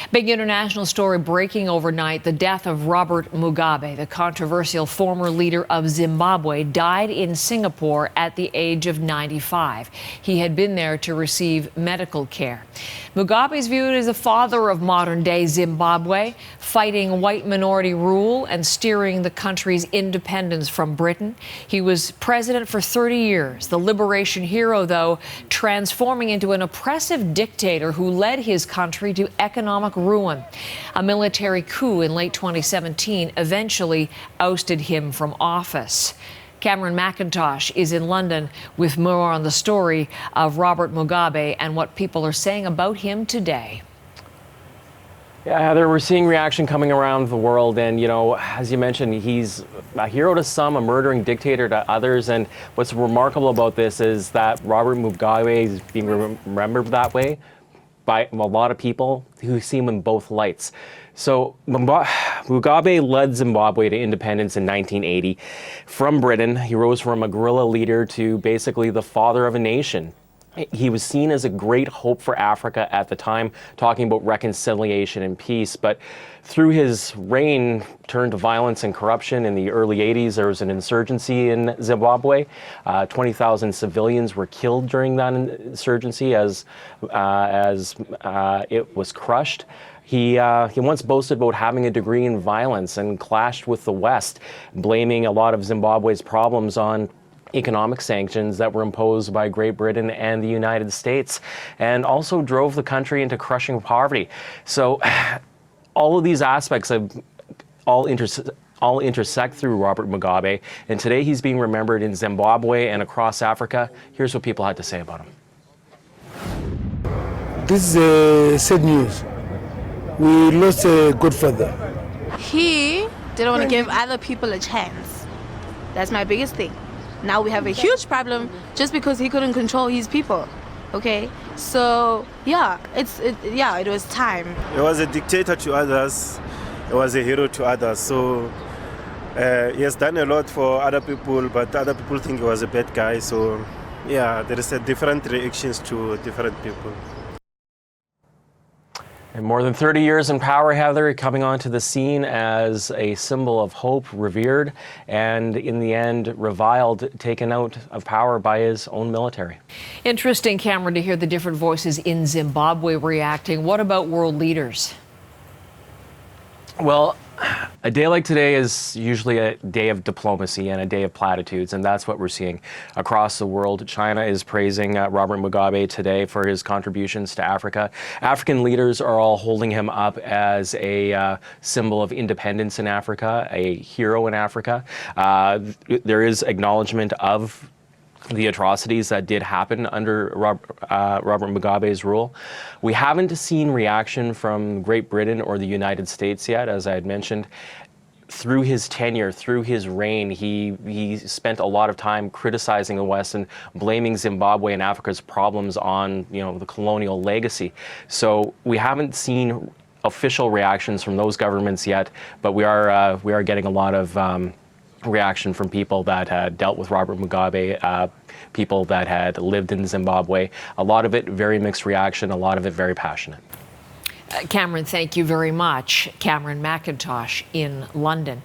Big international story breaking overnight. The death of Robert Mugabe, the controversial former leader of Zimbabwe, died in Singapore at the age of 95. He had been there to receive medical care. Mugabe is viewed as the father of modern-day Zimbabwe, fighting white minority rule and steering the country's independence from Britain. He was president for 30 years, the liberation hero, though, transforming into an oppressive dictator who led his country to economic ruin. A military coup in late 2017 eventually ousted him from office. Cameron McIntosh is in London with more on the story of Robert Mugabe and what people are saying about him today. Yeah, Heather, we're seeing reaction coming around the world, and as you mentioned, he's a hero to some, a murdering dictator to others. And what's remarkable about this is that Robert Mugabe is being remembered that way by a lot of people who see him in both lights. So Mugabe led Zimbabwe to independence in 1980 from Britain. He rose from a guerrilla leader to basically the father of a nation. He was seen as a great hope for Africa at the time, talking about reconciliation and peace. But through his reign, turned to violence and corruption. In the early 80s, there was an insurgency in Zimbabwe. 20,000 civilians were killed during that insurgency as it was crushed. He once boasted about having a degree in violence and clashed with the West, blaming a lot of Zimbabwe's problems on economic sanctions that were imposed by Great Britain and the United States, and also drove the country into crushing poverty. So all of these aspects all intersect through Robert Mugabe, and today he's being remembered in Zimbabwe and across Africa. Here's what people had to say about him. This is sad news. We lost a good father. He didn't want to give other people a chance. That's my biggest thing. Now we have a huge problem just because he couldn't control his people. Okay, so yeah, it was time. He was a dictator to others. He was a hero to others. So he has done a lot for other people, but other people think he was a bad guy. So yeah, there is a different reactions to different people. And more than 30 years in power, Heather, coming onto the scene as a symbol of hope, revered, and in the end, reviled, taken out of power by his own military. Interesting, Cameron, to hear the different voices in Zimbabwe reacting. What about world leaders? Well, a day like today is usually a day of diplomacy and a day of platitudes, and that's what we're seeing across the world. China is praising Robert Mugabe today for his contributions to Africa. African leaders are all holding him up as a symbol of independence in Africa, a hero in Africa. There is acknowledgement of the atrocities that did happen under Robert Mugabe's rule. We haven't seen reaction from Great Britain or the United States yet, as I had mentioned. Through his tenure, through his reign, he spent a lot of time criticizing the West and blaming Zimbabwe and Africa's problems on the colonial legacy. So we haven't seen official reactions from those governments yet, but we are getting a lot of reaction from people that had dealt with Robert Mugabe, people that had lived in Zimbabwe. A lot of it very mixed reaction, a lot of it very passionate. Cameron, thank you very much. Cameron McIntosh in London.